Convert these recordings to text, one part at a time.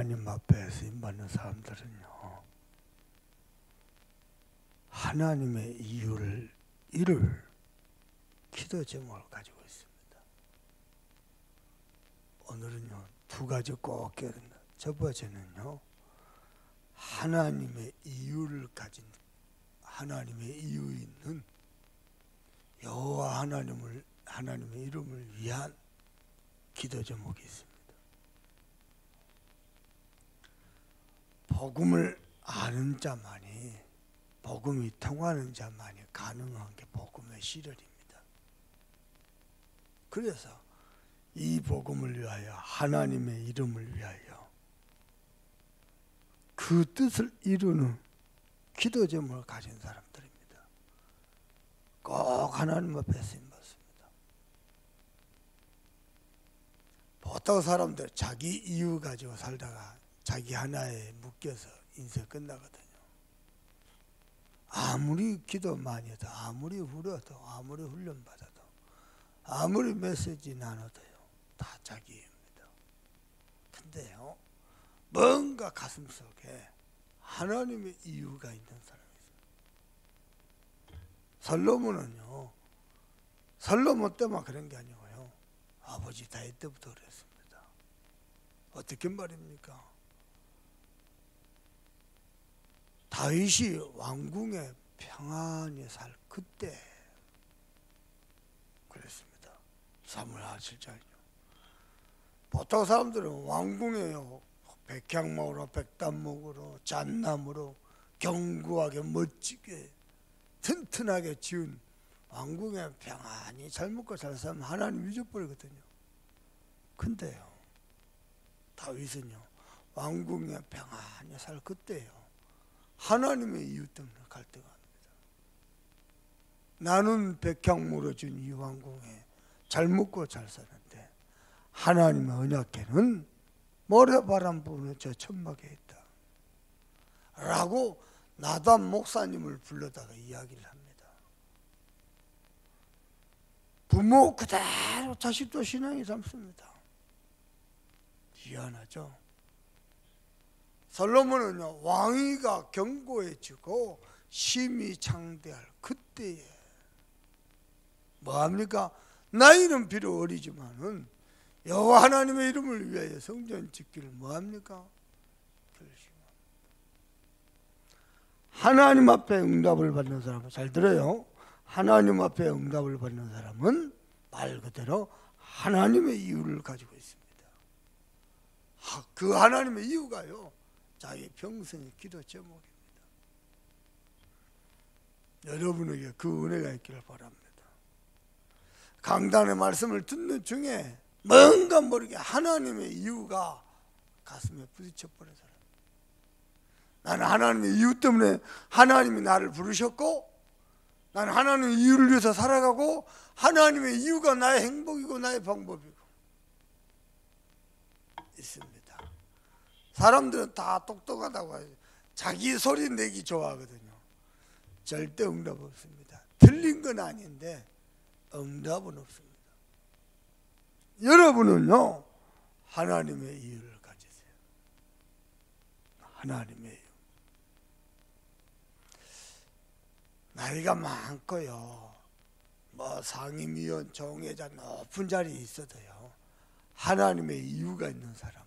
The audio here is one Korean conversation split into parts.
하나님 앞에 쓰임받는 사람들은요, 하나님의 이유를 이룰 기도 제목을 가지고 있습니다. 오늘은요, 두 가지 꼭 깨야 된다. 첫 번째는요, 하나님의 이유를 가진, 하나님의 이유 있는 여호와 하나님의 이름을 위한 기도 제목이 있습니다. 복음을 아는 자만이, 복음이 통하는 자만이 가능한 게 복음의 실현입니다. 그래서 이 복음을 위하여, 하나님의 이름을 위하여 그 뜻을 이루는 기도 제목을 가진 사람들입니다. 꼭 하나님 앞에 쓰임받습니다. 보통 사람들 자기 이유 가지고 살다가 자기 하나에 묶여서 인생 끝나거든요. 아무리 기도 많이 해도, 아무리 울어도, 아무리 훈련받아도, 아무리 메시지 나눠도요, 다 자기입니다. 근데요, 뭔가 가슴속에 하나님의 이유가 있는 사람이 있어요. 솔로몬은요, 솔로몬 때만 그런 게 아니고요, 아버지 다윗 때부터 그랬습니다. 어떻게 말입니까? 다윗이 왕궁에 평안히 살 그때 그랬습니다. 사무엘하 7장이요. 보통 사람들은 왕궁에요, 백향목으로, 백단목으로, 잣나무로 견고하게 멋지게 튼튼하게 지은 왕궁에 평안히 잘 먹고 잘 살면 하나님 잊어버리거든요. 근데요, 다윗은요, 왕궁에 평안히 살 그때요, 하나님의 이유 때문에 갈등합니다. 나는 백향목으로 준 이 왕궁에 잘 먹고 잘 사는데 하나님의 언약궤는 모래바람 부는 저 천막에 있다 라고 나단 목사님을 불러다가 이야기를 합니다. 부모 그대로 자식도 신앙이 젊습니다. 희한하죠? 솔로몬은요, 왕위가 견고해지고 심히 창대할 그때에 뭐합니까? 나이는 비록 어리지만은 여호와 하나님의 이름을 위하여 성전 짓기를 뭐합니까? 결심합니다. 하나님 앞에 응답을 받는 사람은, 잘 들어요, 하나님 앞에 응답을 받는 사람은 말 그대로 하나님의 이유를 가지고 있습니다. 그 하나님의 이유가요, 자기 평생의 기도 제목입니다. 여러분에게 그 은혜가 있기를 바랍니다. 강단의 말씀을 듣는 중에 뭔가 모르게 하나님의 이유가 가슴에 부딪혀버린 사람. 나는 하나님의 이유 때문에 하나님이 나를 부르셨고, 나는 하나님의 이유를 위해서 살아가고, 하나님의 이유가 나의 행복이고 나의 방법이고 있습니다. 사람들은 다 똑똑하다고 하죠. 자기 소리 내기 좋아하거든요. 절대 응답 없습니다. 틀린 건 아닌데 응답은 없습니다. 여러분은요, 하나님의 이유를 가지세요. 하나님의 이유. 나이가 많고요, 뭐 상임위원, 정회장 높은 자리에 있어도요, 하나님의 이유가 있는 사람은요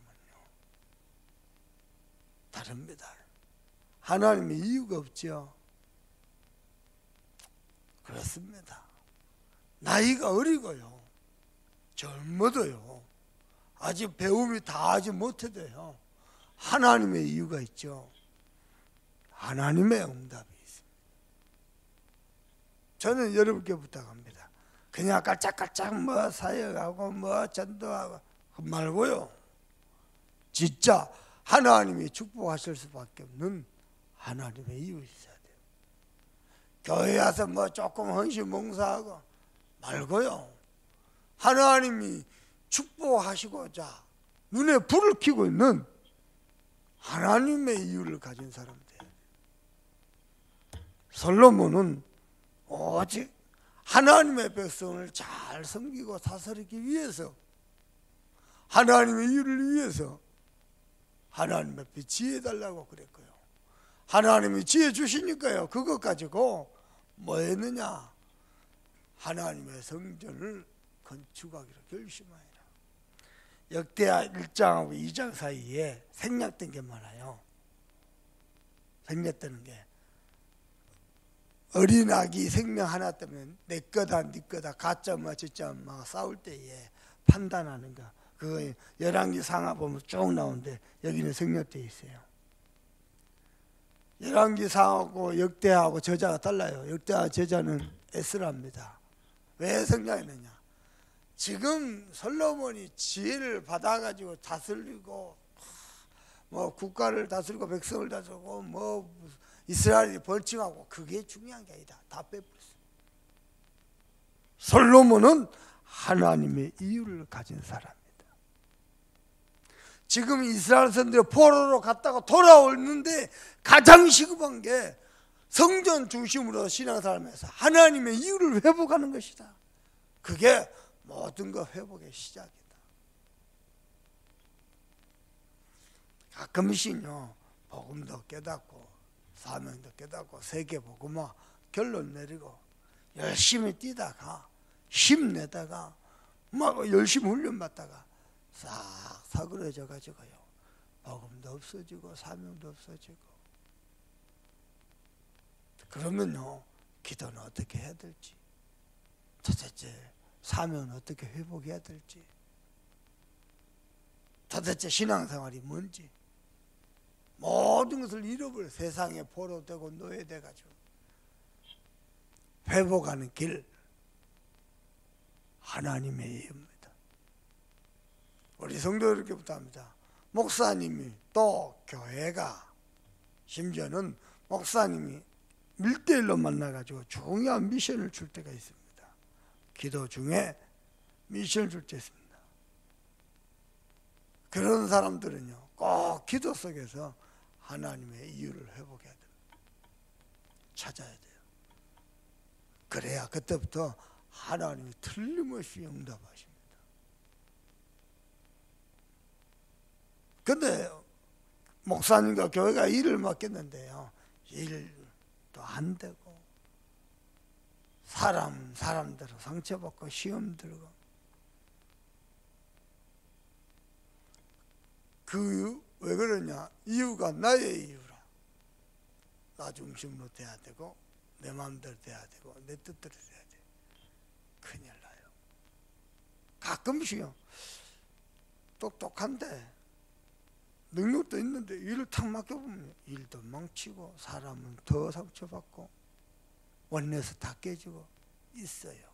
다릅니다. 하나님의 이유가 없죠. 그렇습니다. 나이가 어리고요, 젊어도요, 아직 배움이 다 하지 못해도요, 하나님의 이유가 있죠. 하나님의 응답이 있습니다. 저는 여러분께 부탁합니다. 그냥 깔짝깔짝 뭐 사역하고 뭐 전도하고 말고요, 진짜 하나님이 축복하실 수밖에 없는 하나님의 이유 있어야 돼요. 교회 와서 뭐 조금 헌신 봉사하고 말고요, 하나님이 축복하시고자 눈에 불을 켜고 있는 하나님의 이유를 가진 사람들. 솔로몬은 오직 하나님의 백성을 잘 섬기고 다스리기 위해서, 하나님의 이유를 위해서 하나님 앞에 지혜 달라고 그랬고요. 하나님이 지혜 주시니까요. 그것 가지고 뭐 했느냐? 하나님의 성전을 건축하기로 결심하니라. 역대하 1장하고 2장 사이에 생략된 게 많아요. 생략되는 게 어린 아기 생명 하나 때문에 내 거다 네 거다 가짜 엄마 진짜 엄마 싸울 때에 판단하는 거, 그거 열왕기 상하 보면 쭉 나오는데 여기는 생략되어 있어요. 열왕기 상하고 역대하고 저자가 달라요. 역대하 저자는 에스라입니다. 왜 생략했느냐? 지금 솔로몬이 지혜를 받아가지고 다스리고 뭐 국가를 다스리고 백성을 다스리고 뭐 이스라엘이 번창하고 그게 중요한 게 아니다. 다 빼버렸어요. 솔로몬은 하나님의 이유를 가진 사람입니다. 지금 이스라엘 선들이 포로로 갔다가 돌아오는데 가장 시급한 게 성전 중심으로 신앙생활하면서 하나님의 이유를 회복하는 것이다. 그게 모든 것 회복의 시작이다. 가끔씩요 복음도 깨닫고 사명도 깨닫고 세계복음화 결론 내리고 열심히 뛰다가 힘내다가 막 열심히 훈련받다가 싹 사그러져 가지고요 복음도 없어지고 사명도 없어지고 그러면요 기도는 어떻게 해야 될지 도대체 사명은 어떻게 회복해야 될지 도대체 신앙생활이 뭔지 모든 것을 잃어버려 세상에 포로되고 노예돼가지고 회복하는 길 하나님의 이유입니다. 우리 성도 이렇게 부탁합니다. 목사님이 또 교회가 심지어는 목사님이 1대1로 만나가지고 중요한 미션을 줄 때가 있습니다. 기도 중에 미션을 줄 때 있습니다. 그런 사람들은요 꼭 기도 속에서 하나님의 이유를 회복해야 됩니다. 찾아야 돼요. 그래야 그때부터 하나님이 틀림없이 응답하십니다. 근데 목사님과 교회가 일을 맡겼는데요 일도 안 되고 사람대로 상처받고 시험 들고 왜 그러냐? 이유가 나의 이유라. 나 중심으로 돼야 되고 내 마음대로 돼야 되고 내 뜻대로 돼야 돼. 큰일 나요. 가끔씩요 똑똑한데 능력도 있는데 일을 탁 맡겨보면 일도 망치고 사람은 더 상처받고 원내에서 다 깨지고 있어요.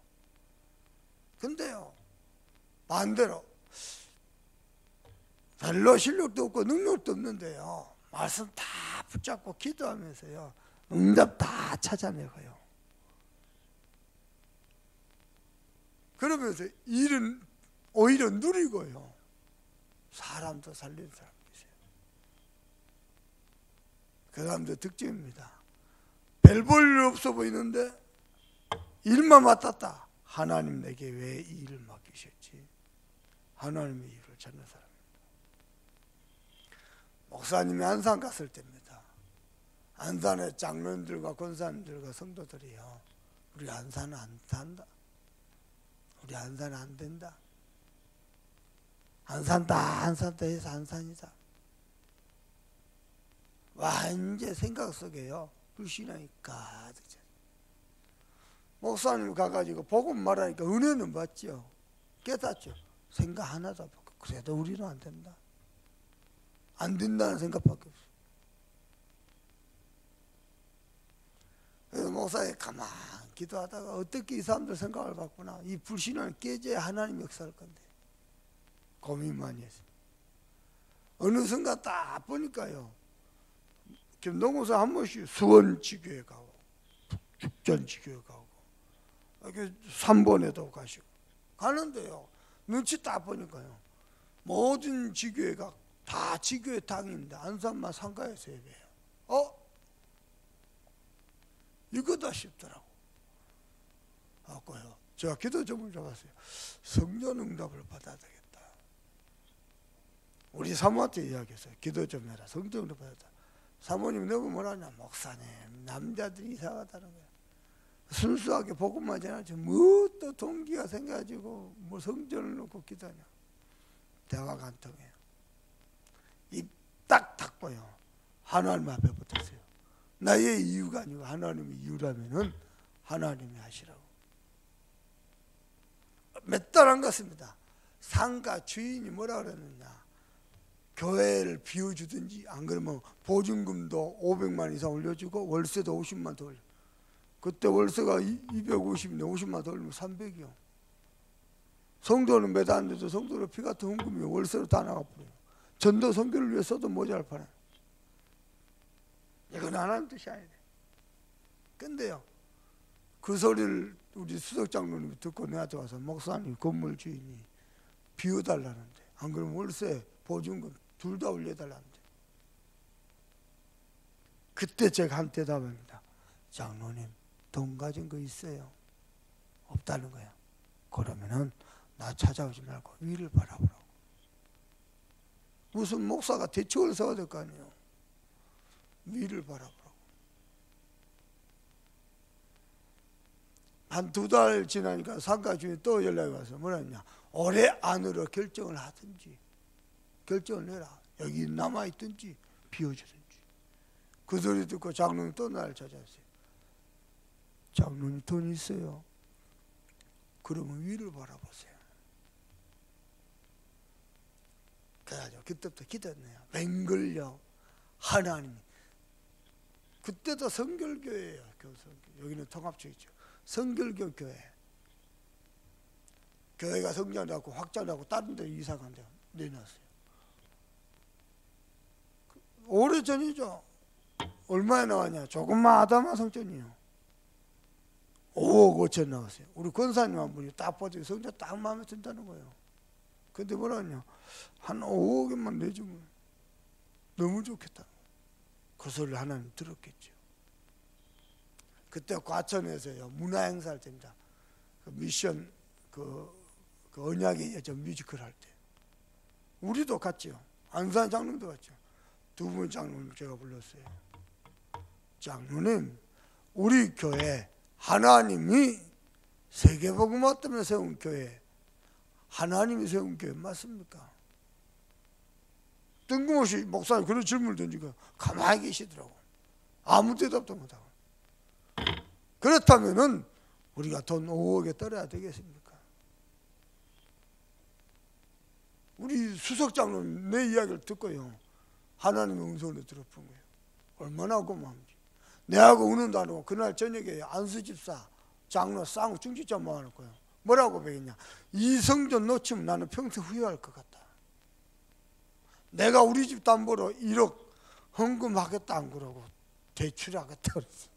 근데요 반대로 별로 실력도 없고 능력도 없는데요 말씀 다 붙잡고 기도하면서요 응답 다 찾아내고요 그러면서 일은 오히려 누리고요 사람도 살리는 사람이 있어요. 그 사람들 특징입니다. 별 볼 일 없어 보이는데 일만 맡았다. 하나님 내게 왜 이 일을 맡기셨지? 하나님의 이유를 찾는 사람. 목사님이 안산 갔을 때입니다. 안산의 장로님들과 권사님들과 성도들이요 우리 안산은 안 산다, 우리 안산은 안 된다, 안산다 해서 안산이다. 완전 생각 속에요 불신앙이 가득 차. 목사님 가가지고 복음 말하니까 은혜는 받죠. 깨닫죠. 생각 하나도 안 받고 그래도 우리는 안 된다, 안 된다는 생각밖에 없어. 그래서 목사님 가만 기도하다가 어떻게 이 사람들 생각을 바꾸나, 이 불신앙을 깨져야 하나님 역사할 건데 고민 많이 했습니다. 어느 순간 딱 보니까요 김동호사 한 번씩 수원지교에 가고 죽전지교에 가고 이렇게 3번에도 가시고 가는데요 눈치 딱 보니까요 모든 지교회가 다 지교회 당인데 안산만 상가에서 예배해요. 이거다 싶더라고. 그래요. 제가 기도 제목을 잡았어요. 성전 응답을 받아야 되겠다. 우리 사모한테 이야기했어요. 기도 좀 해라. 성경으로 받았다. 사모님 너무 뭐라냐. 목사님 남자들이 이상하다는 거야. 순수하게 복음만 전하지 뭐 또 동기가 생겨가지고 뭐 성전을 놓고 기도하냐. 대화가 안 통해요. 입 딱 닫고요. 하나님 앞에 붙었어요. 나의 이유가 아니고 하나님의 이유라면은 하나님이 하시라고. 몇 달 안 갔습니다. 상가 주인이 뭐라 그랬느냐. 교회를 비워주든지 안 그러면 보증금도 500만 이상 올려주고 월세도 50만 더 올려. 그때 월세가 250인데 50만 더 올리면 300이요. 성도는 몇 안 돼도 성도는 피 같은 헌금이 월세로 다 나가버려요. 전도 선교를 위해 써도 모자랄 판에. 이건 하나님 뜻이 아니래. 근데요, 그 소리를 우리 수석장로님이 듣고 내한테 와서 목사님 건물 주인이 비워달라는데 안 그러면 월세 보증금 둘 다 올려달라는데. 그때 제가 한 대답입니다. 장로님 돈 가진 거 있어요? 없다는 거야. 그러면은 나 찾아오지 말고 위를 바라보라고. 무슨 목사가 대책을 세워야 될 거 아니에요. 위를 바라보라고. 한 2달 지나니까 상가 주인이 또 연락이 와서 뭐라 했냐. 올해 안으로 결정을 하든지 결정을 내라. 여기 남아있든지 비워주든지. 그 소리 듣고 장로님 또 나를 찾아왔어요. 장로님 돈 있어요? 그러면 위를 바라보세요. 그래가지고 그때부터 기도했네요. 맹글려 하나님이. 그때도 성결교회예요. 여기는 통합주의죠. 성결교 교회. 교회가 성장하고 확장하고 다른 데 이사간 데 내놨어요. 오래전이죠. 얼마에 나왔냐. 조금만 아담한 성전이요. 5억 5천 나왔어요. 우리 권사님 한 분이 딱 봐도 성전 딱 마음에 든다는 거예요. 근데 뭐라 하냐. 한 5억엔만 내주면 너무 좋겠다. 그 소리를 하나님 들었겠죠. 그때 과천에서요 문화행사를 됩니다. 그 미션 그 언약의 여정 뮤지컬 할 때 우리도 갔죠. 안산 장로님도 갔죠. 2분 장로님 제가 불렀어요. 장로님 우리 교회 하나님이 세계복음화 때문에 세운 교회, 하나님이 세운 교회 맞습니까? 뜬금없이 목사님 그런 질문을 던지고 가만히 계시더라고. 아무 대답도 못하고. 그렇다면은 우리가 돈 5억에 떨어야 되겠습니까? 우리 수석장로는 내 이야기를 듣고요 하나님의 음성을 들어본 거예요. 얼마나 고마운지. 내하고 우는도 안 하고 그날 저녁에 안수집사 장로 쌍 중지자 모아놓고요 뭐라고 배웠냐. 이 성전 놓치면 나는 평생 후회할 것 같다. 내가 우리 집 담보로 1억 헌금하겠다 안 그러고 대출하겠다 그랬어.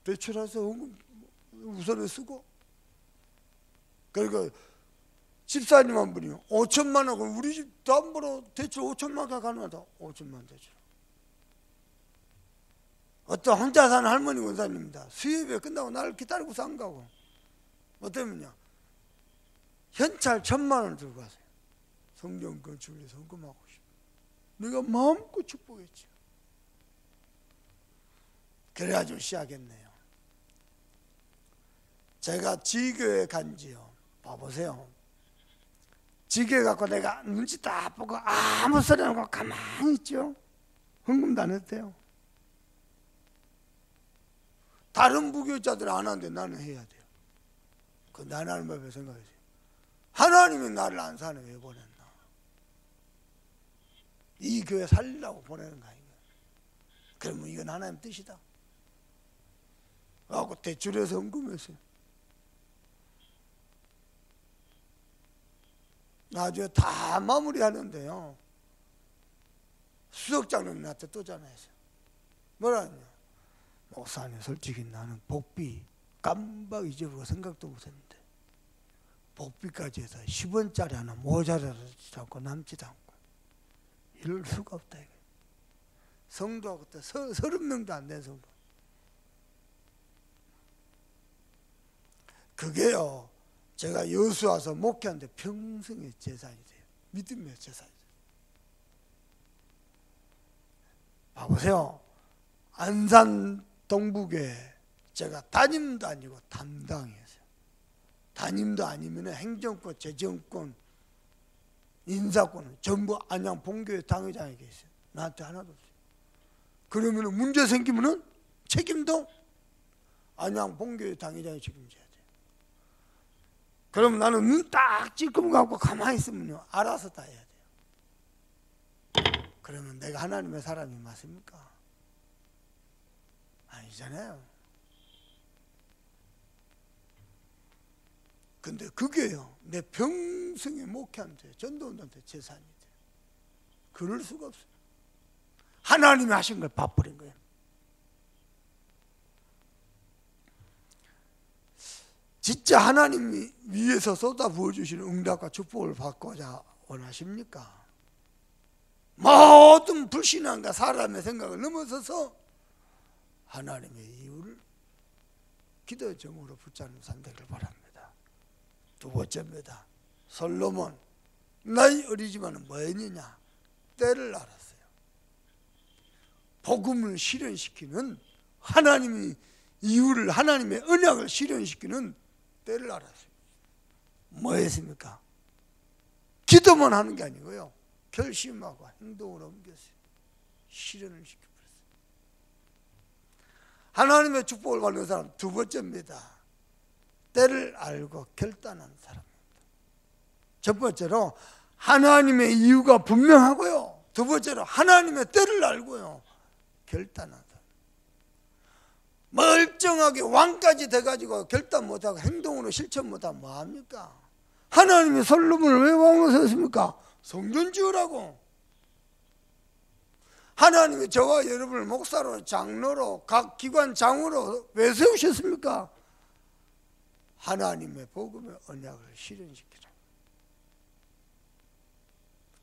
대출해서 헌금 우선에 쓰고. 그리고 집사님 한 분이요 5천만 원 우리 집 담보로 대출 5천만 원 가능하다. 5천만 원 대출. 어떤 혼자 사는 할머니 원사님입니다. 수협이 끝나고 나를 기다리고서 안 가고. 뭐 때문이냐. 현찰 1,000만 원을 들고 가세요. 성경 건축을 위해서 헌금하고 싶어. 내가 마음껏 축복했죠. 그래가지고 시작했네요. 제가 지교에 간지요. 봐보세요. 지교에 갖고 내가 눈치 딱 보고 아무 소리 안 하고 가만히 있죠. 헌금도 안 했대요. 다른 부교자들 안 하는데 나는 해야 돼요. 그 하나님 앞에 생각하세요. 하나님이 나를 안 사는 왜 보냈나. 이 교회 살리려고 보내는 거 아닌가. 그러면 이건 하나님 뜻이다. 하고 대출해서 헌금했어요. 나중에 다 마무리하는데요 수석장로님 나한테 또 전화했어요. 뭐라 하냐. 목사님 솔직히 나는 복비 깜빡 잊어버리고 생각도 못했는데 복비까지 해서 10원짜리 하나 모자라지 않고 남지도 않고 이럴 수가 없다. 이거. 성도가 그때 30명도 안 된 성도. 그게요 제가 여수 와서 목회하는데 평생의 재산이 돼요. 믿음의 제사죠. 봐보세요. 안산 동북에 제가 담임도 아니고 담당이었어요. 담임도 아니면 행정권, 재정권, 인사권은 전부 안양 본교회 당회장에게 있어요. 나한테 하나도 없어요. 그러면 문제 생기면 책임도 안양 본교회 당회장이 책임져야 돼요. 그러면 나는 눈 딱 찔끔 감고 가만히 있으면 알아서 다 해야 돼요. 그러면 내가 하나님의 사람이 맞습니까? 아니잖아요. 근데 그게요, 내 평생에 목회한테, 전도원한테 재산이 돼요. 그럴 수가 없어요. 하나님이 하신 걸 봐버린 거예요. 진짜 하나님이 위에서 쏟아 부어주시는 응답과 축복을 받고자 원하십니까? 모든 불신앙과 사람의 생각을 넘어서서 하나님의 이유를 기도의 정으로 붙잡는 삶 되길 바랍니다. 두 번째입니다. 솔로몬, 나이 어리지만 뭐했느냐? 때를 알았어요. 복음을 실현시키는, 하나님이 이유를, 하나님의 언약을 실현시키는 때를 알았어요. 뭐 했습니까? 기도만 하는 게 아니고요, 결심하고 행동으로 옮겼어요. 실현을 시켜버렸어요. 하나님의 축복을 받는 사람 두 번째입니다. 때를 알고 결단한 사람입니다. 첫 번째로 하나님의 이유가 분명하고요, 두 번째로 하나님의 때를 알고요 결단한 사람. 멀쩡하게 왕까지 돼가지고 결단 못하고 행동으로 실천 못하면 뭐합니까? 하나님이 솔로몬을 왜 왕으로 세웠습니까? 성전 지으라고. 하나님이 저와 여러분을 목사로, 장로로, 각 기관 장으로 왜 세우셨습니까? 하나님의 복음의 언약을 실현시키라.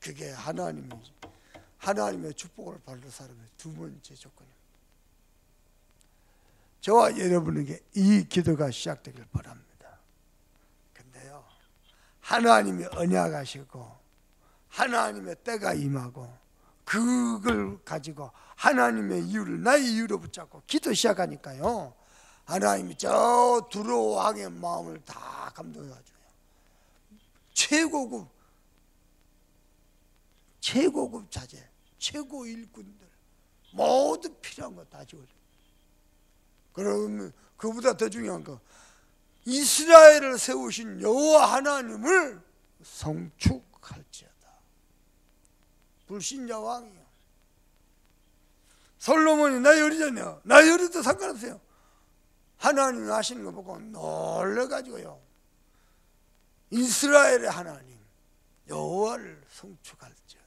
그게 하나님의 축복을 받을 사람의 두 번째 조건입니다. 저와 여러분에게 이 기도가 시작되길 바랍니다. 근데요, 하나님이 언약하시고 하나님의 때가 임하고 그걸 가지고 하나님의 이유를 나의 이유로 붙잡고 기도 시작하니까요, 하나님이 저 두로 왕의 마음을 다 감동해가지고 최고급 자재, 최고 일꾼들 모두 필요한 거 다 지어줘요. 그러면 그보다 더 중요한 거, 이스라엘을 세우신 여호와 하나님을 성축할지어다. 불신자 왕이요. 솔로몬이 나이 어리잖아요. 나이 어려도 상관없어요. 하나님이 하시는 거 보고 놀래가지고요, 이스라엘의 하나님 여호와를 성축할지어다.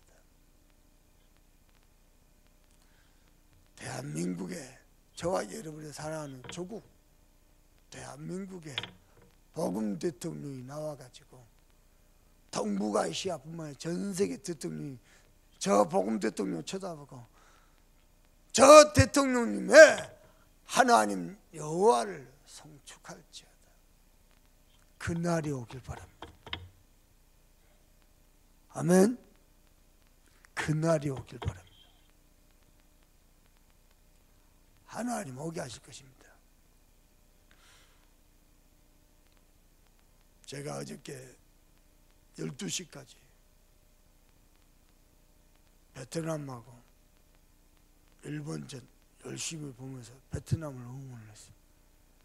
대한민국에, 저와 여러분이 사랑하는 조국 대한민국에 복음 대통령이 나와가지고 동북아시아뿐만 아니라 전 세계 대통령이 저 복음 대통령 쳐다보고 저 대통령님의 하나님 여호와를 성축할지어다. 그날이 오길 바랍니다. 아멘. 그날이 오길 바랍니다. 하나님 오게 하실 것입니다. 제가 어저께 12시까지 베트남하고 일본전 열심히 보면서 베트남을 응원을 했어요.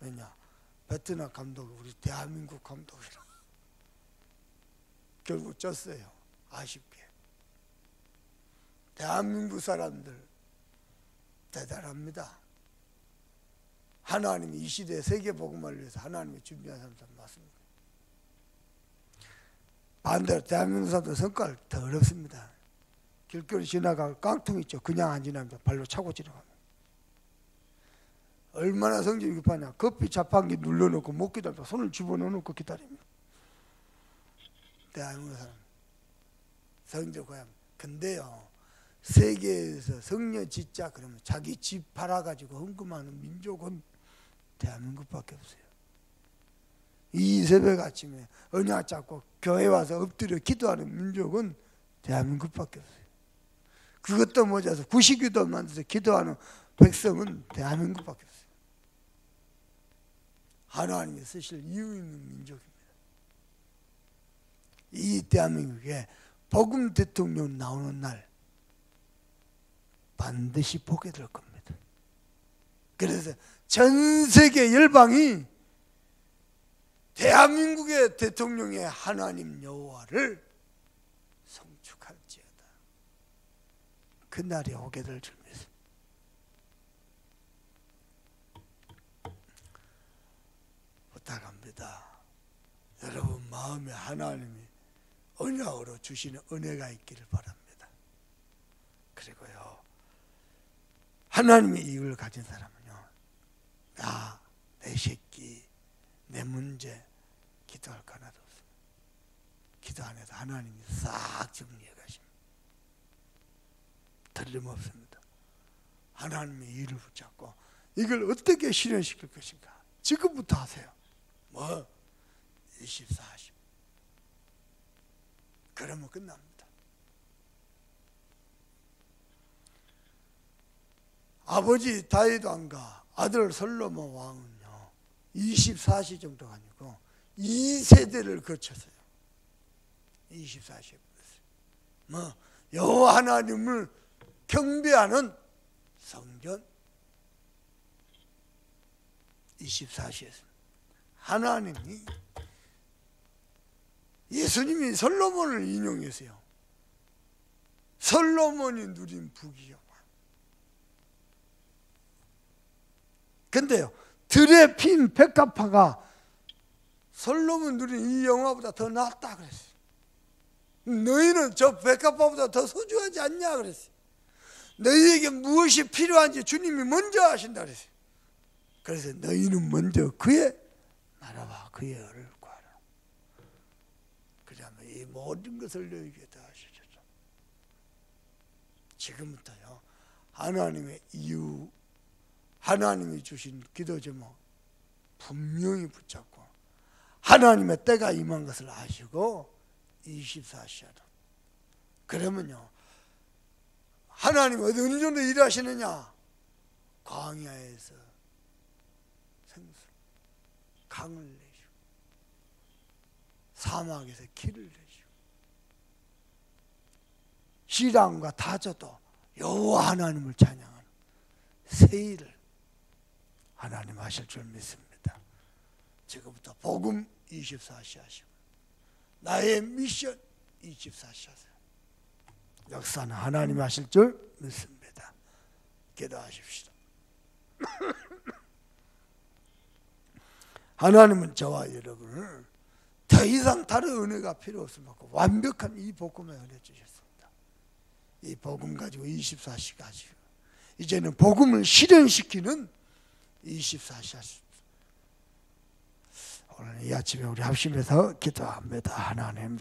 왜냐? 베트남 감독이 우리 대한민국 감독이라. 결국 졌어요. 아쉽게. 대한민국 사람들 대단합니다. 하나님이 이 시대에 세계복음을 위해서 하나님이 준비한 사람들 맞습니다. 반대로 대한민국 사람들 성과를 더 어렵습니다. 길거리 지나가 깡통 있죠. 그냥 안 지납니다. 발로 차고 지나갑니다. 얼마나 성질이 급하냐. 커피 자판기 눌러놓고 못 기다려 손을 집어넣어놓고 기다립니다. 대한민국 사람 성질 고향. 근데요, 세계에서 성녀 짓자 그러면 자기 집 팔아가지고 헌금하는 민족은 대한민국밖에 없어요. 이 새벽 아침에 언약 잡고 교회 와서 엎드려 기도하는 민족은 대한민국밖에 없어요. 그것도 모자라서 구시기도 만들어서 기도하는 백성은 대한민국밖에 없어요. 하나님이 쓰실 이유 있는 민족입니다. 이 대한민국에 복음 대통령 나오는 날 반드시 보게 될 겁니다. 그래서 전 세계 열방이 대한민국의 대통령의 하나님 여호와를 송축할지어다. 그날이 오게 될 줄 믿습니다. 부탁합니다. 여러분 마음에 하나님이 언약으로 주시는 은혜가 있기를 바랍니다. 그리고요, 하나님의 이익을 가진 사람은요, 나, 내 새끼, 내 문제 기도할 거 하나도 없습니다. 기도 안 해도 하나님이 싹 정리해 가십니다. 틀림없습니다. 하나님의 일을 붙잡고 이걸 어떻게 실현시킬 것인가 지금부터 하세요. 24시 그러면 끝납니다. 아버지 다윗 왕과 아들 솔로몬 왕은요 24시 정도가 아니고 2세대를 거쳐서요 24시에 불렀어요. 여호와 하나님을 경배하는 성전 24시에서 하나님이 예수님이 솔로몬을 인용했어요. 솔로몬이 누린 부귀영화. 근데요 들에 핀 백합화가 솔로몬 누린 이 영화보다 더 낫다 그랬어요. 너희는 저 백합화보다 더 소중하지 않냐 그랬어요. 너희에게 무엇이 필요한지 주님이 먼저 하신다 그랬어요. 그래서 너희는 먼저 그의 나라와 그의 의를 구하라. 그러면 이 모든 것을 너희에게 다 하시죠. 지금부터요 하나님의 이유, 하나님이 주신 기도 제목 분명히 붙잡고 하나님의 때가 임한 것을 아시고 24시간 그러면요 하나님은 어느 정도 일하시느냐. 광야에서 생수 강을 내시고 사막에서 길을 내시고 시랑과 다져도 여호와 하나님을 찬양하는 세일을 하나님 하실 줄 믿습니다. 지금부터 복음 24시 하시고 나의 미션 24시 하세요. 역사는 하나님 하실 줄 믿습니다. 기도하십시다. 하나님은 저와 여러분을 더 이상 다른 은혜가 필요 없습니다. 완벽한 이 복음을 은혜 주셨습니다. 이 복음 가지고 24시 가지고 이제는 복음을 실현시키는 24시 하십니다. 오늘 이 아침에 우리 합심해서 기도합니다. 하나님